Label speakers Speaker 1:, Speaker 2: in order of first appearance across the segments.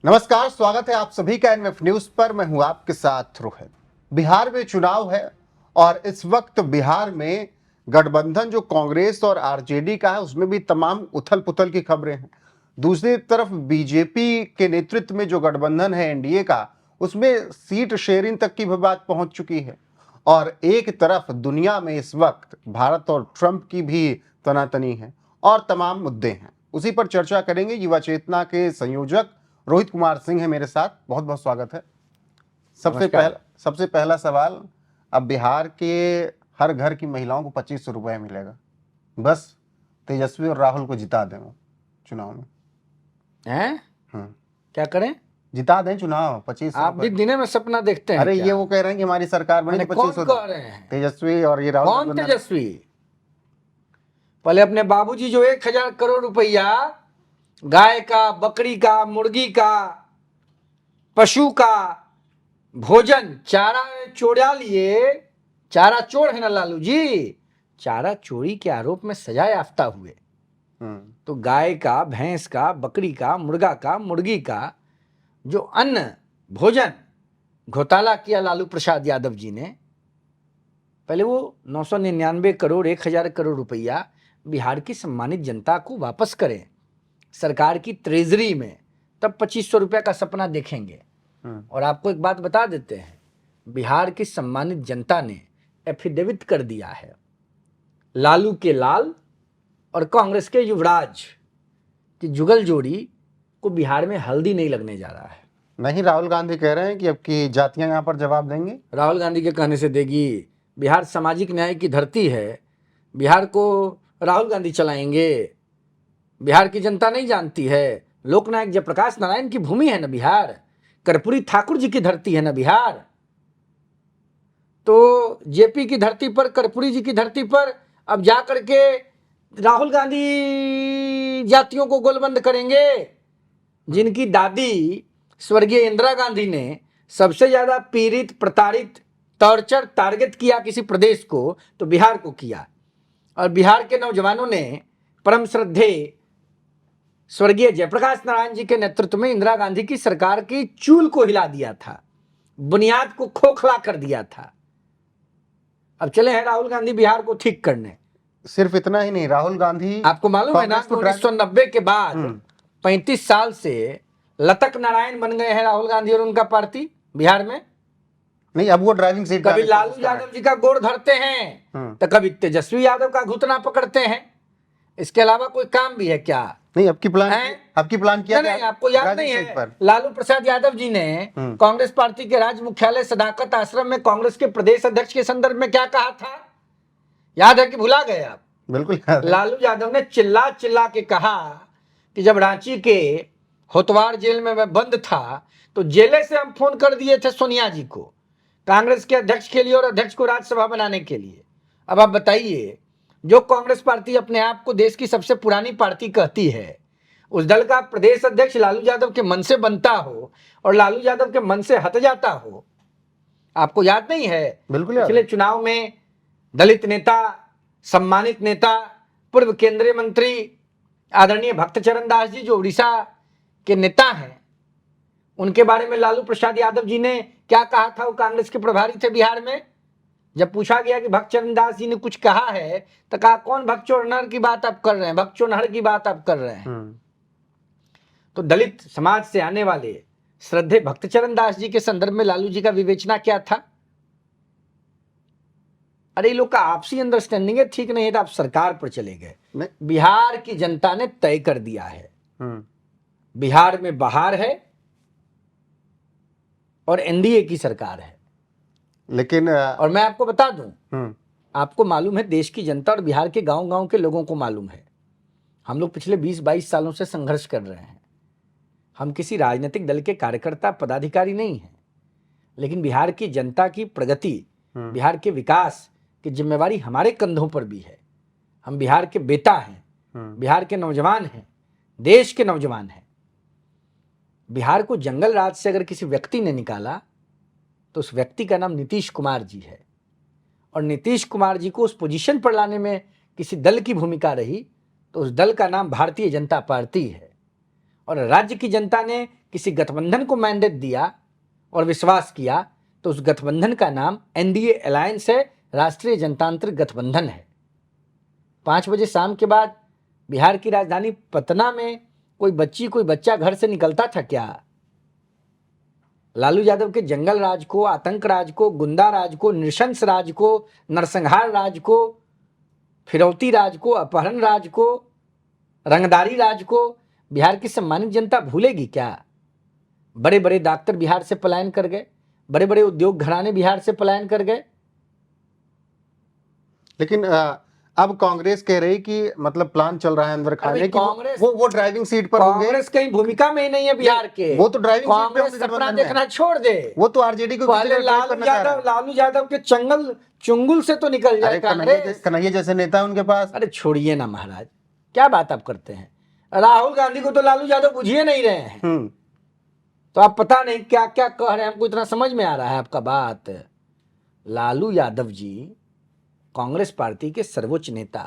Speaker 1: नमस्कार, स्वागत है आप सभी का एनएफ न्यूज पर। मैं हूं आपके साथ रोहित। बिहार में चुनाव है और इस वक्त बिहार में गठबंधन जो कांग्रेस और आरजेडी का है उसमें भी तमाम उथल पुथल की खबरें हैं। दूसरी तरफ बीजेपी के नेतृत्व में जो गठबंधन है एनडीए का, उसमें सीट शेयरिंग तक की भी बात पहुंच चुकी है। और एक तरफ दुनिया में इस वक्त भारत और ट्रंप की भी तनातनी है और तमाम मुद्दे हैं। उसी पर चर्चा करेंगे। युवा चेतना के संयोजक रोहित कुमार सिंह है मेरे साथ। बहुत बहुत स्वागत है। सबसे पहला सवाल, अब बिहार के हर घर की महिलाओं को 2500 रुपए मिलेगा, बस तेजस्वी और राहुल को जिता दें चुनाव में।
Speaker 2: हैं? क्या करें?
Speaker 1: जिता दें चुनाव। 2500
Speaker 2: आप भी दिने में सपना देखते हैं?
Speaker 1: अरे ये वो कह रहे हैं कि हमारी सरकार बनी तो 2500
Speaker 2: कह रहे हैं?
Speaker 1: तेजस्वी और ये राहुल।
Speaker 2: कौन तेजस्वी? पहले अपने बाबूजी जो 1000 करोड़ रुपया गाय का, बकरी का, मुर्गी का, पशु का भोजन चारा चोरा लिए, चारा चोर है ना लालू जी, चारा चोरी के आरोप में सजा याफ्ता हुए। तो गाय का, भैंस का, बकरी का, मुर्गा का, मुर्गी का जो अन्न भोजन घोटाला किया लालू प्रसाद यादव जी ने, पहले वो 999 करोड़ 1000 करोड़ रुपया बिहार की सम्मानित जनता को वापस करें सरकार की ट्रेजरी में, तब 2500 रुपया का सपना देखेंगे। और आपको एक बात बता देते हैं, बिहार की सम्मानित जनता ने एफिडेविट कर दिया है, लालू के लाल और कांग्रेस के युवराज की जुगल जोड़ी को बिहार में हल्दी नहीं लगने जा रहा है।
Speaker 1: नहीं, राहुल गांधी कह रहे हैं कि अब की जातियां यहाँ पर जवाब देंगी।
Speaker 2: राहुल गांधी के कहने से देगी? बिहार सामाजिक न्याय की धरती है, बिहार को राहुल गांधी चलाएंगे? बिहार की जनता नहीं जानती है, लोकनायक जयप्रकाश नारायण की भूमि है ना बिहार, कर्पूरी ठाकुर जी की धरती है ना बिहार। तो जेपी की धरती पर, कर्पूरी जी की धरती पर अब जा करके राहुल गांधी जातियों को गोलबंद करेंगे। जिनकी दादी स्वर्गीय इंदिरा गांधी ने सबसे ज्यादा पीड़ित, प्रताड़ित, टॉर्चर, टारगेट किया किसी प्रदेश को तो बिहार को किया। और बिहार के नौजवानों ने परम श्रद्धेय स्वर्गीय जयप्रकाश नारायण जी के नेतृत्व में इंदिरा गांधी की सरकार की चूल को हिला दिया था, बुनियाद को खोखला कर दिया था। अब चले हैं राहुल गांधी बिहार को ठीक करने।
Speaker 1: सिर्फ इतना ही नहीं, राहुल गांधी,
Speaker 2: आपको मालूम है ना 1990 के बाद 35 साल से लतक नारायण बन गए हैं राहुल गांधी और उनका पार्टी बिहार में।
Speaker 1: नहीं, अब वो ड्राइविंग सीट,
Speaker 2: कभी लालू यादव जी का गोड़ धरते हैं तो कभी तेजस्वी यादव का घुटना पकड़ते हैं। इसके अलावा कोई काम भी है क्या?
Speaker 1: नहीं, आपकी प्लान किया?
Speaker 2: नहीं, आपको याद नहीं है? लालू प्रसाद यादव जी ने कांग्रेस पार्टी के राज्य मुख्यालय सदाकत आश्रम में कांग्रेस के प्रदेश अध्यक्ष के संदर्भ में क्या कहा था? याद है कि भुला गए आप?
Speaker 1: बिल्कुल।
Speaker 2: लालू यादव ने चिल्ला चिल्ला के कहा कि जब रांची के होतवार जेल में मैं बंद था तो जेले से हम फोन कर दिए थे सोनिया जी को, कांग्रेस के अध्यक्ष के लिए और अध्यक्ष को राज्यसभा बनाने के लिए। अब आप बताइए, जो कांग्रेस पार्टी अपने आप को देश की सबसे पुरानी पार्टी कहती है, उस दल का प्रदेश अध्यक्ष लालू यादव के मन से बनता हो और लालू यादव के मन से हट जाता हो। आपको याद नहीं है?
Speaker 1: बिल्कुल।
Speaker 2: पिछले चुनाव में दलित नेता, सम्मानित नेता, पूर्व केंद्रीय मंत्री आदरणीय भक्तचरण दास जी जो उड़ीसा के नेता हैं, उनके बारे में लालू प्रसाद यादव जी ने क्या कहा था? वो कांग्रेस के प्रभारी थे बिहार में। जब पूछा गया कि भक्तचरण दास जी ने कुछ कहा है तो कहा, कौन भक्तचोर की बात आप कर रहे हैं, भक्तचोर की बात आप कर रहे हैं। तो दलित समाज से आने वाले श्रद्धेय भक्तचरण दास जी के संदर्भ में लालू जी का विवेचना क्या था? अरे लोग का आपसी अंडरस्टैंडिंग है, ठीक नहीं है तो आप सरकार पर चले गए। बिहार की जनता ने तय कर दिया है, बिहार में बहार है और एनडीए की सरकार है।
Speaker 1: लेकिन
Speaker 2: और मैं आपको बता दूं, आपको मालूम है, देश की जनता और बिहार के गांव-गांव के लोगों को मालूम है, हम लोग पिछले 20-22 सालों से संघर्ष कर रहे हैं। हम किसी राजनीतिक दल के कार्यकर्ता, पदाधिकारी नहीं हैं, लेकिन बिहार की जनता की प्रगति, बिहार के विकास की जिम्मेवारी हमारे कंधों पर भी है। हम बिहार के बेटा हैं, बिहार के नौजवान हैं, देश के नौजवान हैं। बिहार को जंगल राज से अगर किसी व्यक्ति ने निकाला तो उस व्यक्ति का नाम नीतीश कुमार जी है। और नीतीश कुमार जी को उस पोजीशन पर लाने में किसी दल की भूमिका रही तो उस दल का नाम भारतीय जनता पार्टी है। और राज्य की जनता ने किसी गठबंधन को मैंडेट दिया और विश्वास किया तो उस गठबंधन का नाम एनडीए अलायंस है, राष्ट्रीय जनतांत्रिक गठबंधन है। 5 बजे शाम के बाद बिहार की राजधानी पटना में कोई बच्ची कोई बच्चा घर से निकलता था क्या? लालू यादव के जंगल राज को, आतंक राज को, गुंडा राज को, नृशंस राज को, नरसंहार राज को, फिरौती राज को, अपहरण राज को, रंगदारी राज को बिहार की सम्मानित जनता भूलेगी क्या? बड़े बड़े डॉक्टर बिहार से पलायन कर गए, बड़े बड़े उद्योग घराने बिहार से पलायन कर गए।
Speaker 1: लेकिन अब कांग्रेस कह रही कि मतलब प्लान चल रहा है अंदर खाने की,
Speaker 2: कांग्रेस
Speaker 1: वो ड्राइविंग सीट पर होंगे।
Speaker 2: कांग्रेस कहीं भूमिका में ही नहीं है बिहार के।
Speaker 1: वो तो ड्राइविंग सीट पे
Speaker 2: कांग्रेस सपना देखना छोड़ दे।
Speaker 1: वो तो आरजेडी को
Speaker 2: पहले लालू यादव के चुंगल से तो निकल जाए कांग्रेस।
Speaker 1: कन्हैया जैसे नेता उनके पास।
Speaker 2: अरे छोड़िए ना महाराज, क्या बात आप करते हैं। राहुल गांधी को तो लालू यादव बुझिए नहीं रहे हैं, तो आप पता नहीं क्या क्या कह रहे हैं, हमको इतना समझ में आ रहा है आपका बात। लालू यादव जी कांग्रेस पार्टी के सर्वोच्च नेता,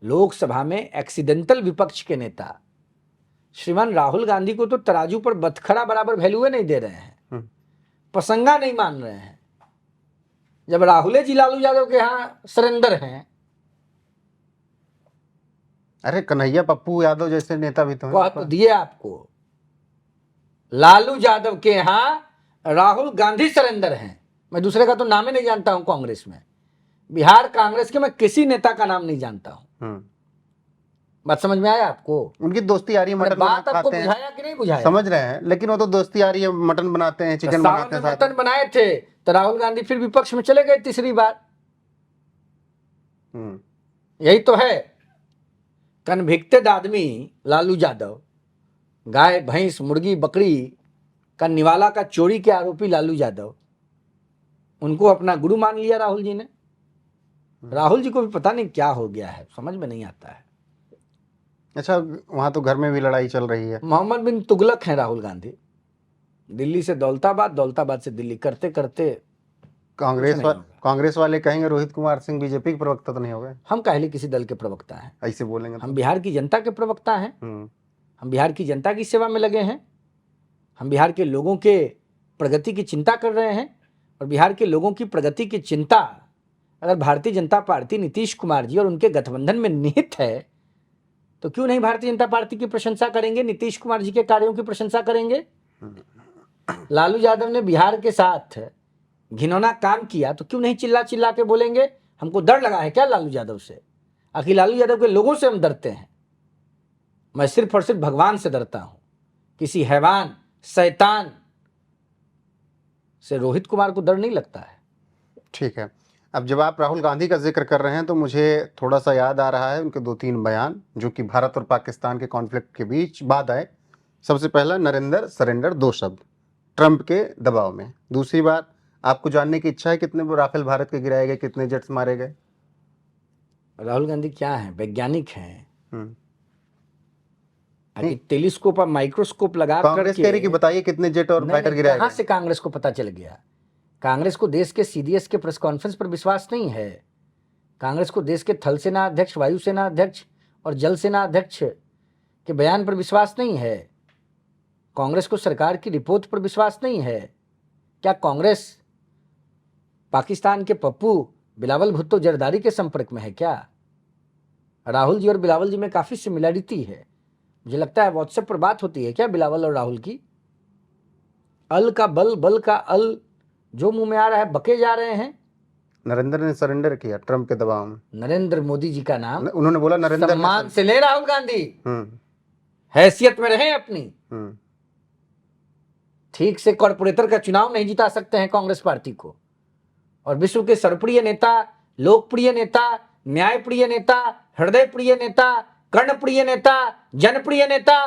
Speaker 2: लोकसभा में एक्सीडेंटल विपक्ष के नेता, श्रीमान राहुल गांधी को तो तराजू पर बतखरा बराबर वैल्यू नहीं दे रहे हैं, पसंगा नहीं मान रहे हैं। जब राहुल जी लालू यादव के यहां सरेंडर हैं।
Speaker 1: अरे कन्हैया पप्पू यादव जैसे नेता भी तो
Speaker 2: दिए आपको। लालू यादव के यहां राहुल गांधी सरेंडर हैं। मैं दूसरे का तो नाम ही नहीं जानता हूं कांग्रेस में। बिहार कांग्रेस के मैं किसी नेता का नाम नहीं जानता हूं। बात समझ में आया आपको?
Speaker 1: उनकी दोस्ती आ रही है, मटन
Speaker 2: बात आपको बुझाया कि नहीं बुझाया?
Speaker 1: समझ रहे हैं, लेकिन वो तो दोस्ती आ रही है, मटन बनाते हैं, चिकन बनाते हैं।
Speaker 2: मटन बनाए थे तो राहुल गांधी फिर विपक्ष में चले गए तीसरी बार। यही तो है कन्विक्टेड आदमी लालू यादव, गाय भैंस मुर्गी बकरी का निवाला का चोरी के आरोपी लालू यादव, उनको अपना गुरु मान लिया राहुल जी ने। राहुल जी को भी पता नहीं क्या हो गया है, समझ में नहीं आता है।
Speaker 1: अच्छा, वहां तो घर में भी लड़ाई चल रही है।
Speaker 2: मोहम्मद बिन तुगलक हैं राहुल गांधी। दिल्ली से दौलताबाद, दौलताबाद से दिल्ली करते करते
Speaker 1: कांग्रेस वाले कहेंगे रोहित कुमार सिंह बीजेपी के प्रवक्ता तो नहीं हो गए।
Speaker 2: हम काहे किसी दल के प्रवक्ता हैं?
Speaker 1: ऐसे बोलेंगे
Speaker 2: हम बिहार की जनता के प्रवक्ता हैं। हम बिहार की जनता की सेवा में लगे हैं। हम बिहार के लोगों के प्रगति की चिंता कर रहे हैं। और बिहार के लोगों की प्रगति की चिंता अगर भारतीय जनता पार्टी नीतीश कुमार जी और उनके गठबंधन में निहित है तो क्यों नहीं भारतीय जनता पार्टी की प्रशंसा करेंगे, नीतीश कुमार जी के कार्यों की प्रशंसा करेंगे। लालू यादव ने बिहार के साथ घिनौना काम किया तो क्यों नहीं चिल्ला चिल्ला के बोलेंगे। हमको डर लगा है क्या लालू यादव से? आखिर लालू यादव के लोगों से हम डरते हैं। मैं सिर्फ और सिर्फ भगवान से डरता हूं, किसी हैवान शैतान से रोहित कुमार को डर नहीं लगता है।
Speaker 1: ठीक है, अब जब आप राहुल गांधी का जिक्र कर रहे हैं तो मुझे थोड़ा सा याद आ रहा है उनके 2-3 बयान जो कि भारत और पाकिस्तान के कॉन्फ्लिक्ट के बीच बाद आए। सबसे पहला, नरेंद्र सरेंडर, 2 शब्द ट्रंप के दबाव में। दूसरी बात, आपको जानने की इच्छा है कितने राफेल भारत के गिराए गए, कितने जेट्स मारे गए?
Speaker 2: राहुल गांधी क्या है, वैज्ञानिक हैं। टेलीस्कोप और माइक्रोस्कोप लगा
Speaker 1: कांग्रेस कह रही कि बताइए कितने जेट और फाइटर गिराए।
Speaker 2: कहां से कांग्रेस को पता चल गया? कांग्रेस को देश के सीडीएस के प्रेस कॉन्फ्रेंस पर विश्वास नहीं है। कांग्रेस को देश के थल सेना अध्यक्ष, वायुसेना अध्यक्ष और जल सेना अध्यक्ष के बयान पर विश्वास नहीं है। कांग्रेस को सरकार की रिपोर्ट पर विश्वास नहीं है। क्या कांग्रेस पाकिस्तान के पप्पू बिलावल भुट्टो जरदारी के संपर्क में है क्या? राहुल जी और बिलावल जी में काफी सिमिलरिटी है। मुझे लगता है व्हाट्सएप पर बात होती है क्या बिलावल और राहुल की? अल का बल, बल का अल, जो मुंह में आ रहा है बके जा रहे हैं।
Speaker 1: नरेंद्र ने सरेंडर किया ट्रंप के दबाव में।
Speaker 2: नरेंद्र मोदी जी का नाम
Speaker 1: उन्होंने बोला नरेंद्र
Speaker 2: सम्मान से ले राहुल गांधी, हैसियत में रहे अपनी। ठीक से कॉर्पोरेटर का चुनाव नहीं जिता सकते हैं कांग्रेस पार्टी को। और विश्व के सर्वप्रिय नेता, लोकप्रिय नेता, न्यायप्रिय नेता, हृदय प्रिय नेता, कर्णप्रिय नेता, जनप्रिय नेता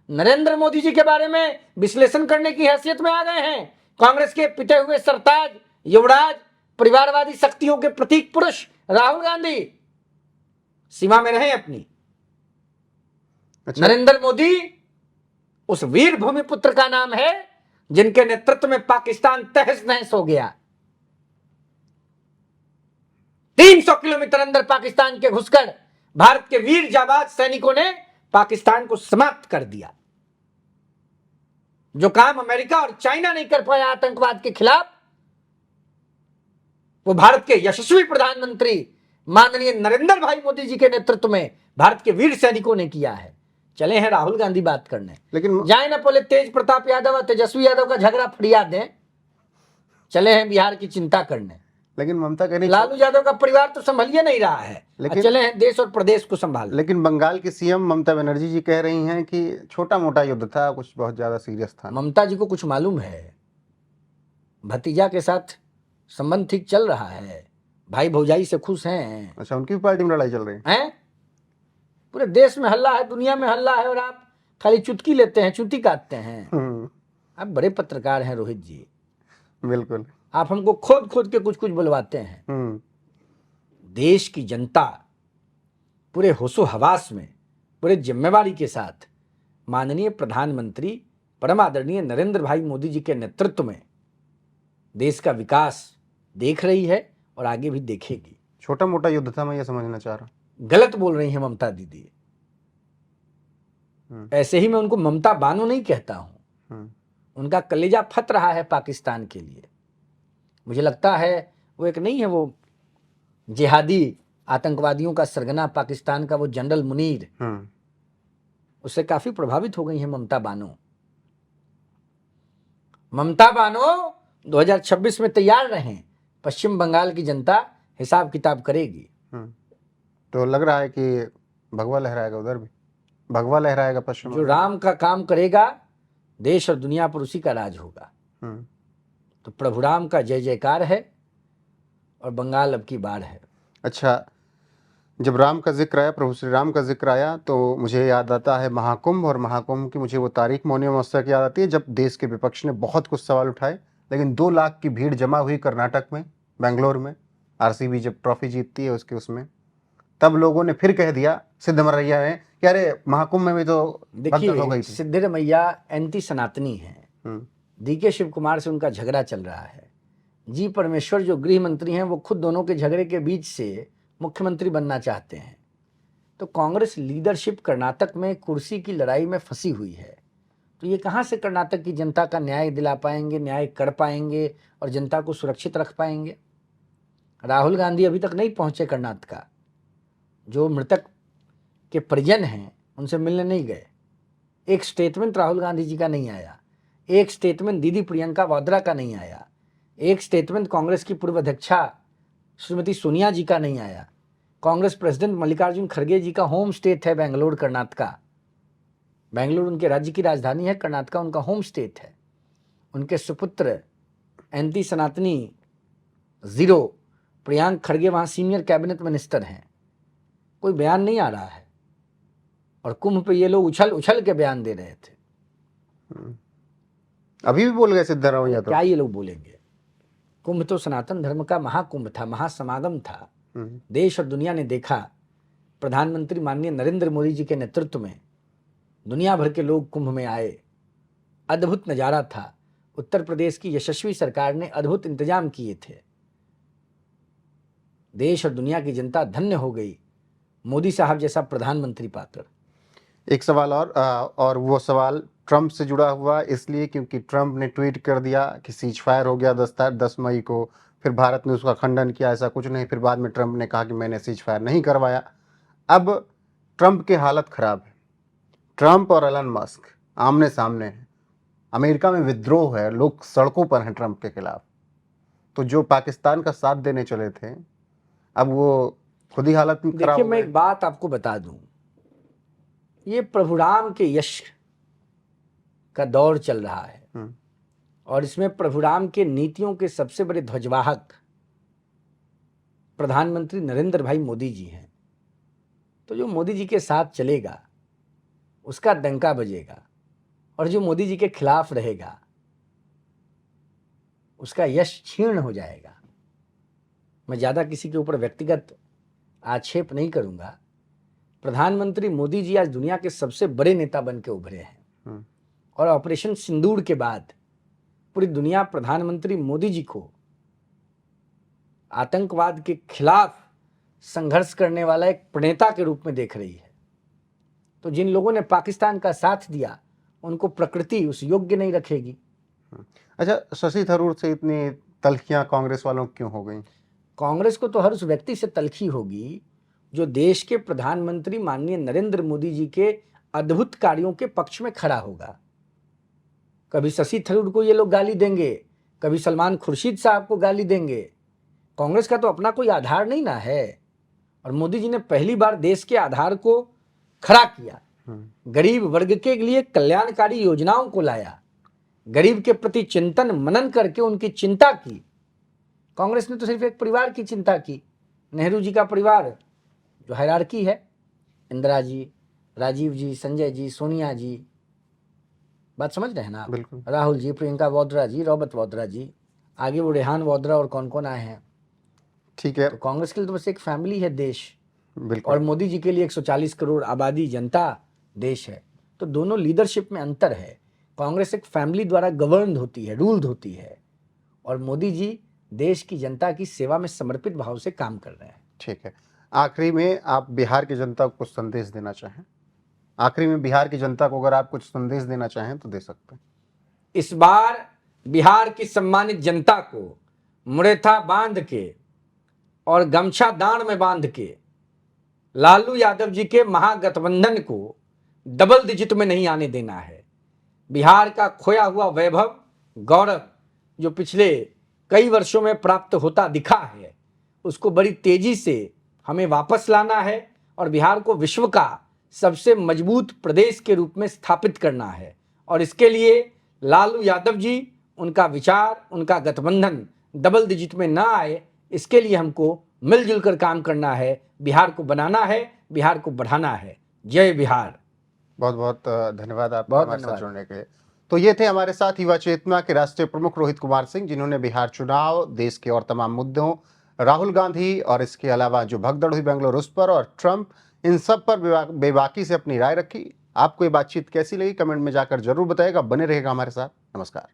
Speaker 2: नरेंद्र मोदी जी के बारे में विश्लेषण करने की हैसियत में आ गए हैं। कांग्रेस के पिटे हुए सरताज, युवराज, परिवारवादी शक्तियों के प्रतीक पुरुष राहुल गांधी सीमा में रहे अपनी। नरेंद्र मोदी उस वीर भूमिपुत्र का नाम है जिनके नेतृत्व में पाकिस्तान तहस नहस हो गया। 300 किलोमीटर अंदर पाकिस्तान के घुसकर भारत के वीर जाबाज सैनिकों ने पाकिस्तान को समाप्त कर दिया। जो काम अमेरिका और चाइना नहीं कर पाया आतंकवाद के खिलाफ, वो भारत के यशस्वी प्रधानमंत्री माननीय नरेंद्र भाई मोदी जी के नेतृत्व में भारत के वीर सैनिकों ने किया है। चले हैं राहुल गांधी बात करने,
Speaker 1: लेकिन
Speaker 2: जाए ना पहले तेज प्रताप यादव और तेजस्वी यादव का झगड़ा फरियाद दें, चले हैं बिहार की चिंता करने।
Speaker 1: लेकिन ममता कह रही
Speaker 2: लालू यादव का परिवार तो संभलिए नहीं रहा है,
Speaker 1: लेकिन
Speaker 2: चले हैं देश और प्रदेश को संभाल।
Speaker 1: लेकिन बंगाल की सीएम ममता बनर्जी जी कह रही हैं कि छोटा मोटा युद्ध था, कुछ बहुत ज्यादा सीरियस था।
Speaker 2: ममता जी को कुछ मालूम है, भतीजा के साथ संबंध ठीक चल रहा है, भाई भौजाई से खुश हैं।
Speaker 1: अच्छा, उनकी भी पार्टी में लड़ाई चल रही
Speaker 2: हैं? पूरे देश में हल्ला है, दुनिया में हल्ला है, और आप खाली चुटकी लेते हैं, चुटकी काटते हैं। आप बड़े पत्रकार हैं रोहित जी,
Speaker 1: बिल्कुल।
Speaker 2: आप हमको खोद खोद के कुछ कुछ बुलवाते हैं। देश की जनता पूरे होशो हवास में, पूरे जिम्मेवारी के साथ माननीय प्रधानमंत्री परम आदरणीय नरेंद्र भाई मोदी जी के नेतृत्व में देश का विकास देख रही है और आगे भी देखेगी।
Speaker 1: छोटा मोटा युद्ध था, मैं ये समझना चाह रहा हूँ।
Speaker 2: गलत बोल रही हैं ममता दीदी। ऐसे ही मैं उनको ममता बानो नहीं कहता हूं, उनका कलेजा फट रहा है पाकिस्तान के लिए। मुझे लगता है वो एक नहीं है, वो जिहादी आतंकवादियों का सरगना पाकिस्तान का वो जनरल मुनीर, उससे काफी प्रभावित हो गई है ममता बानो। ममता बानो 2026 में तैयार रहें, पश्चिम बंगाल की जनता हिसाब किताब करेगी।
Speaker 1: तो लग रहा है कि भगवा लहराएगा, उधर भी भगवा लहराएगा पश्चिम।
Speaker 2: जो राम का काम करेगा देश और दुनिया पर उसी का राज होगा। तो प्रभु राम का जय जयकार है और बंगाल अब की बार है।
Speaker 1: अच्छा, जब राम का जिक्र आया, प्रभु श्री राम का जिक्र आया, तो मुझे याद आता है महाकुंभ, और महाकुंभ की मुझे वो तारीख मौनी अमावस्या की याद आती है जब देश के विपक्ष ने बहुत कुछ सवाल उठाए, लेकिन 2 लाख की भीड़ जमा हुई कर्नाटक में, बेंगलोर में, आरसीबी जब ट्रॉफी जीतती है उसमें, तब लोगों ने फिर कह दिया सिद्धरमैया ने कि अरे महाकुंभ में भी तो भगदड़ हो गई थी।
Speaker 2: सिद्धरमैया एंटी सनातनी है, डीके शिव कुमार से उनका झगड़ा चल रहा है। जी परमेश्वर जो गृह मंत्री हैं वो खुद दोनों के झगड़े के बीच से मुख्यमंत्री बनना चाहते हैं। तो कांग्रेस लीडरशिप कर्नाटक में कुर्सी की लड़ाई में फंसी हुई है। तो ये कहाँ से कर्नाटक की जनता का न्याय दिला पाएंगे, न्याय कर पाएंगे और जनता को सुरक्षित रख पाएंगे? राहुल गांधी अभी तक नहीं पहुंचे कर्नाटक। जो मृतक के परिजन हैं उनसे मिलने नहीं गए। एक स्टेटमेंट राहुल गांधी जी का नहीं आया, एक स्टेटमेंट दीदी प्रियंका वाड्रा का नहीं आया, एक स्टेटमेंट कांग्रेस की पूर्व अध्यक्षा श्रीमती सोनिया जी का नहीं आया। कांग्रेस प्रेसिडेंट मल्लिकार्जुन खड़गे जी का होम स्टेट है बेंगलोर, कर्नाटक। बेंगलोर उनके राज्य की राजधानी है, कर्नाटक उनका होम स्टेट है। उनके सुपुत्र एंटी सनातनी जीरो प्रियांक खड़गे वहाँ सीनियर कैबिनेट मिनिस्टर हैं। कोई बयान नहीं आ रहा है, और कुंभ पे ये लोग उछल उछल के बयान दे रहे थे।
Speaker 1: अभी भी बोल गए सिद्धरमैया, तो
Speaker 2: क्या ये लोग बोलेंगे? कुंभ तो सनातन धर्म का महाकुंभ था, महासमागम था। देश और दुनिया ने देखा, प्रधानमंत्री माननीय नरेंद्र मोदी जी के नेतृत्व में दुनिया भर के लोग कुंभ में आए। अद्भुत नजारा था। उत्तर प्रदेश की यशस्वी सरकार ने अद्भुत इंतजाम किए थे। देश और दुनिया की जनता धन्य हो गई मोदी साहब जैसा प्रधानमंत्री पाकर।
Speaker 1: एक सवाल और वो सवाल ट्रंप से जुड़ा हुआ, इसलिए क्योंकि ट्रंप ने ट्वीट कर दिया कि सीज फायर हो गया 10 मई को, फिर भारत ने उसका खंडन किया, ऐसा कुछ नहीं। फिर बाद में ट्रंप ने कहा कि मैंने सीज फायर नहीं करवाया। अब ट्रंप की हालत खराब है। ट्रंप और एलन मस्क आमने सामने हैं। अमेरिका में विद्रोह है, लोग सड़कों पर हैं ट्रंप के खिलाफ। तो जो पाकिस्तान का साथ देने चले थे, अब वो खुद ही हालत खराब हो गई।
Speaker 2: देखिए, मैं एक बात आपको बता दूं, ये प्रभु राम के यश का दौर चल रहा है, और इसमें प्रभु राम के नीतियों के सबसे बड़े ध्वजवाहक प्रधानमंत्री नरेंद्र भाई मोदी जी हैं। तो जो मोदी जी के साथ चलेगा उसका डंका बजेगा, और जो मोदी जी के खिलाफ रहेगा उसका यश क्षीण हो जाएगा। मैं ज़्यादा किसी के ऊपर व्यक्तिगत आक्षेप नहीं करूंगा। प्रधानमंत्री मोदी जी आज दुनिया के सबसे बड़े नेता बन के उभरे हैं, और ऑपरेशन सिंदूर के बाद पूरी दुनिया प्रधानमंत्री मोदी जी को आतंकवाद के खिलाफ संघर्ष करने वाला एक प्रणेता के रूप में देख रही है। तो जिन लोगों ने पाकिस्तान का साथ दिया उनको प्रकृति उस योग्य नहीं रखेगी।
Speaker 1: अच्छा, शशि थरूर से इतनी तल्खियां कांग्रेस वालों को क्यों हो गई?
Speaker 2: कांग्रेस को तो हर उस व्यक्ति से तलखी होगी जो देश के प्रधानमंत्री माननीय नरेंद्र मोदी जी के अद्भुत कार्यों के पक्ष में खड़ा होगा। कभी शशि थरूर को ये लोग गाली देंगे, कभी सलमान खुर्शीद साहब को गाली देंगे। कांग्रेस का तो अपना कोई आधार नहीं ना है, और मोदी जी ने पहली बार देश के आधार को खड़ा किया, गरीब वर्ग के लिए कल्याणकारी योजनाओं को लाया, गरीब के प्रति चिंतन मनन करके उनकी चिंता की। कांग्रेस ने तो सिर्फ एक परिवार की चिंता की, नेहरू जी का परिवार जो हायरार्की है, इंदिरा जी, राजीव जी, संजय जी, सोनिया जी, बात समझ रहे हैं ना आप?
Speaker 1: बिल्कुल।
Speaker 2: राहुल जी, प्रियंका वाड्रा जी, रॉबर्ट वाड्रा जी, आगे वो रेहान वाड्रा और कौन कौन आए हैं।
Speaker 1: ठीक है,
Speaker 2: तो कांग्रेस के लिए तो बस एक फैमिली है देश,
Speaker 1: बिल्कुल।
Speaker 2: और मोदी जी के लिए 140 करोड़ आबादी जनता देश है। तो दोनों लीडरशिप में अंतर है। कांग्रेस एक फैमिली द्वारा गवर्न्ड होती है, रूल्ड होती है, और मोदी जी देश की जनता की सेवा में समर्पित भाव से काम कर रहे हैं।
Speaker 1: ठीक है, आखिरी में आप बिहार की जनता को कुछ संदेश देना चाहें? आखिरी में बिहार की जनता को अगर आप कुछ संदेश देना चाहें तो दे सकते हैं।
Speaker 2: इस बार बिहार की सम्मानित जनता को मुरेठा बांध के और गमछा दांड में बांध के लालू यादव जी के महागठबंधन को डबल डिजिट में नहीं आने देना है। बिहार का खोया हुआ वैभव, गौरव जो पिछले कई वर्षों में प्राप्त होता दिखा है, उसको बड़ी तेजी से हमें वापस लाना है और बिहार को विश्व का सबसे मजबूत प्रदेश के रूप में स्थापित करना है। और इसके लिए लालू यादव जी, उनका विचार, उनका गठबंधन डबल डिजिट में ना आए, इसके लिए हमको मिलजुल कर काम करना है। बिहार को बनाना है, बिहार को बढ़ाना है। जय बिहार।
Speaker 1: बहुत बहुत धन्यवाद आपका
Speaker 2: बहुत
Speaker 1: हमारे साथ
Speaker 2: धन्यवाद।
Speaker 1: जुड़ने के लिए। तो ये थे हमारे साथ युवा चेतना के राष्ट्रीय प्रमुख रोहित कुमार सिंह, जिन्होंने बिहार चुनाव, देश के और तमाम मुद्दों, राहुल गांधी और इसके अलावा जो भगदड़ हुई बेंगलुरु पर और ट्रंप, इन सब पर बेबाकी से अपनी राय रखी। आपको ये बातचीत कैसी लगी कमेंट में जाकर जरूर बताइएगा। बने रहेगा हमारे साथ। नमस्कार।